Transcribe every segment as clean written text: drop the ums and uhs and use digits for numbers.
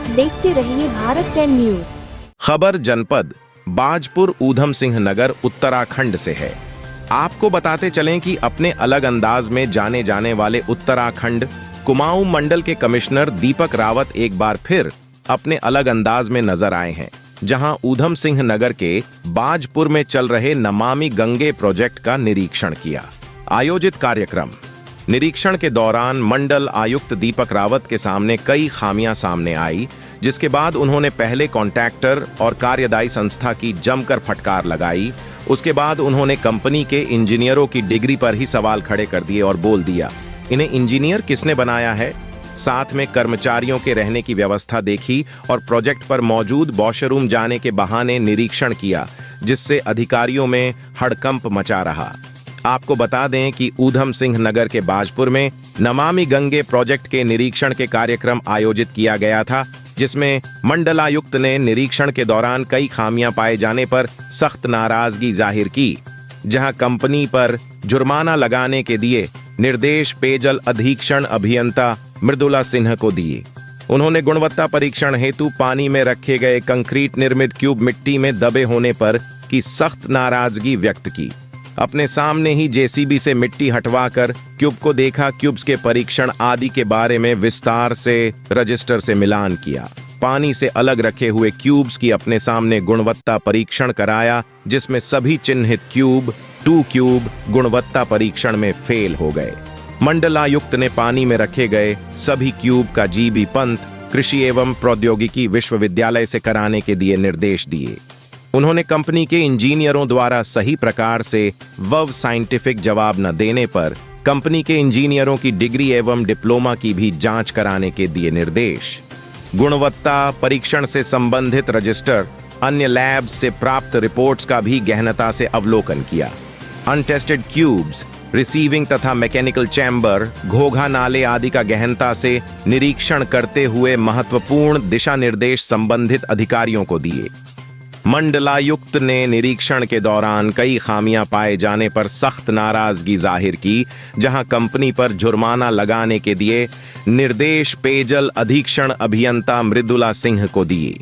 देखते रहिए भारत 10 न्यूज। खबर जनपद बाजपुर ऊधम सिंह नगर उत्तराखंड से है। आपको बताते चलें कि अपने अलग अंदाज में जाने जाने वाले उत्तराखंड कुमाऊं मंडल के कमिश्नर दीपक रावत एक बार फिर अपने अलग अंदाज में नजर आए हैं, जहां ऊधम सिंह नगर के बाजपुर में चल रहे नमामि गंगे प्रोजेक्ट का निरीक्षण किया। आयोजित कार्यक्रम निरीक्षण के दौरान मंडल आयुक्त दीपक रावत के सामने कई खामियां सामने आई, जिसके बाद उन्होंने पहले कॉन्ट्रैक्टर और कार्यदायी संस्था की जमकर फटकार लगाई। उसके बाद उन्होंने कंपनी के इंजीनियरों की डिग्री पर ही सवाल खड़े कर दिए और बोल दिया, इन्हें इंजीनियर किसने बनाया है। साथ में कर्मचारियों के रहने की व्यवस्था देखी और प्रोजेक्ट पर मौजूद वॉशरूम जाने के बहाने निरीक्षण किया, जिससे अधिकारियों में हड़कंप मचा रहा। आपको बता दें कि ऊधम सिंह नगर के बाजपुर में नमामि गंगे प्रोजेक्ट के निरीक्षण के कार्यक्रम आयोजित किया गया था, जिसमें मंडलायुक्त ने निरीक्षण के दौरान कई खामियां पाए जाने पर सख्त नाराजगी जाहिर की, जहां कंपनी पर जुर्माना लगाने के दिए निर्देश पेयजल अधीक्षण अभियंता मृदुला सिन्हा को दिए। उन्होंने गुणवत्ता परीक्षण हेतु पानी में रखे गए कंक्रीट निर्मित क्यूब मिट्टी में दबे होने पर की सख्त नाराजगी व्यक्त की। अपने सामने ही जेसीबी से मिट्टी हटवाकर क्यूब को देखा, क्यूब्स के परीक्षण आदि के बारे में विस्तार से रजिस्टर से मिलान किया। पानी से अलग रखे हुए क्यूब्स की अपने सामने गुणवत्ता परीक्षण कराया, जिसमें सभी चिन्हित क्यूब 2 क्यूब गुणवत्ता परीक्षण में फेल हो गए। मंडलायुक्त ने पानी में रखे गए सभी क्यूब का जीबी पंत कृषि एवं प्रौद्योगिकी विश्वविद्यालय से कराने के दिए निर्देश दिए। उन्होंने कंपनी के इंजीनियरों द्वारा सही प्रकार से साइंटिफिक जवाब न देने पर कंपनी के इंजीनियरों की डिग्री एवं डिप्लोमा की भी जांच कराने के दिए निर्देश। गुणवत्ता परीक्षण से संबंधित रजिस्टर, अन्य लैब से प्राप्त रिपोर्ट्स का भी गहनता से अवलोकन किया। अनटेस्टेड क्यूब्स, रिसीविंग तथा मैकेनिकल चैम्बर, घोघा नाले आदि का गहनता से निरीक्षण करते हुए महत्वपूर्ण दिशा निर्देश संबंधित अधिकारियों को दिए। मंडलायुक्त ने निरीक्षण के दौरान कई खामियां पाए जाने पर सख्त नाराजगी जाहिर की, जहां कंपनी पर जुर्माना लगाने के दिए निर्देश पेयजल अधीक्षण अभियंता मृदुला सिन्हा को दिए।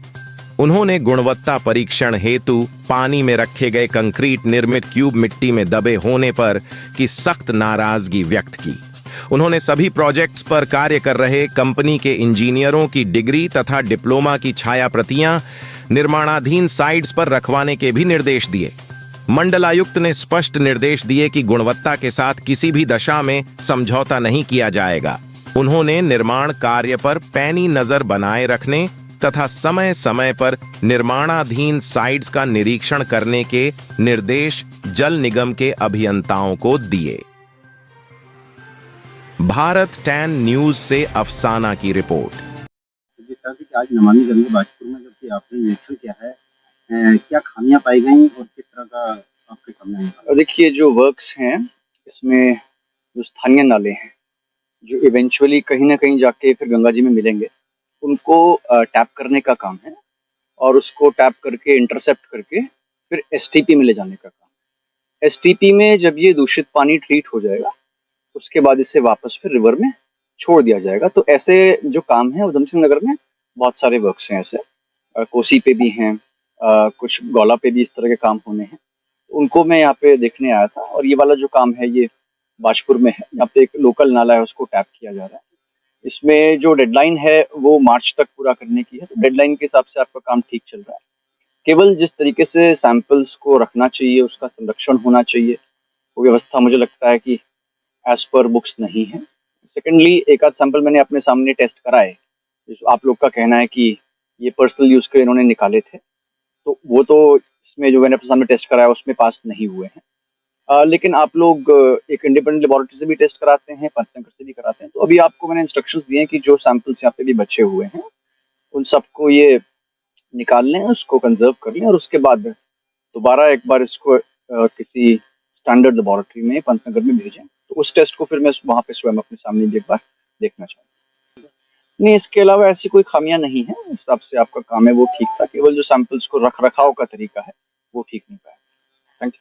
उन्होंने गुणवत्ता परीक्षण हेतु पानी में रखे गए कंक्रीट निर्मित क्यूब मिट्टी में दबे होने पर की सख्त नाराजगी व्यक्त की। उन्होंने सभी प्रोजेक्ट्स पर कार्य कर रहे कंपनी के इंजीनियरों की डिग्री तथा डिप्लोमा की छाया प्रतियां निर्माणाधीन साइट्स पर रखवाने के भी निर्देश दिए। मंडलायुक्त ने स्पष्ट निर्देश दिए कि गुणवत्ता के साथ किसी भी दशा में समझौता नहीं किया जाएगा। उन्होंने निर्माण कार्य पर पैनी नजर बनाए रखने तथा समय समय पर निर्माणाधीन साइट्स का निरीक्षण करने के निर्देश जल निगम के अभियंताओं को दिए। भारत 10 न्यूज से अफसाना की रिपोर्ट। आज नमामि गंगे बाजपुर में जबकि आपने निरीक्षण किया है, क्या खामियां पाई गई और किस तरह का आपके खामियां? देखिए, जो वर्क्स हैं इसमें जो स्थानीय नाले हैं जो इवेंचुअली कहीं ना कहीं जाके फिर गंगा जी में मिलेंगे, उनको टैप करने का काम है और उसको टैप करके इंटरसेप्ट करके फिर एसटीपी में ले जाने का काम। एसटीपी में जब ये दूषित पानी ट्रीट हो जाएगा, उसके बाद इसे वापस फिर रिवर में छोड़ दिया जाएगा। तो ऐसे जो काम है ऊधम सिंह नगर में बहुत सारे वर्क्स हैं, ऐसे कोसी पे भी हैं, कुछ गौला पे भी इस तरह के काम होने हैं। उनको मैं यहाँ पे देखने आया था और ये वाला जो काम है ये बाजपुर में है। यहाँ पे एक लोकल नाला है, उसको टैप किया जा रहा है। इसमें जो डेडलाइन है वो मार्च तक पूरा करने की है, तो डेडलाइन के हिसाब से आपका काम ठीक चल रहा है। केवल जिस तरीके से सैंपल्स को रखना चाहिए, उसका संरक्षण होना चाहिए, वो व्यवस्था मुझे लगता है कि एज पर बुक्स नहीं है। सेकेंडली, एक आध सैंपल मैंने अपने सामने टेस्ट कराए। आप लोग का कहना है कि ये पर्सनल यूज के इन्होंने निकाले थे, तो वो तो इसमें जो मैंने अपने सामने टेस्ट कराया उसमें पास नहीं हुए हैं। लेकिन आप लोग एक इंडिपेंडेंट लेबोरेटरी से भी टेस्ट कराते हैं, पंचनगर से भी कराते हैं। तो अभी आपको मैंने इंस्ट्रक्शंस दिए हैं कि जो सैंपल्स यहाँ पे भी बचे हुए हैं उन सबको ये निकाल लें, उसको कंजर्व कर लें और उसके बाद दोबारा एक बार इसको किसी स्टैंडर्ड लेबोरेटरी में पंचनगर में भेजें। तो उस टेस्ट को फिर मैं वहाँ पे स्वयं अपने सामने भी एक बार देखना चाहूँगा। नहीं, इसके अलावा ऐसी कोई खामियां नहीं है। इस हिसाब से आपका काम है वो ठीक था, केवल जो सैंपल्स को रख रखाव का तरीका है वो ठीक नहीं पाया। Thank you.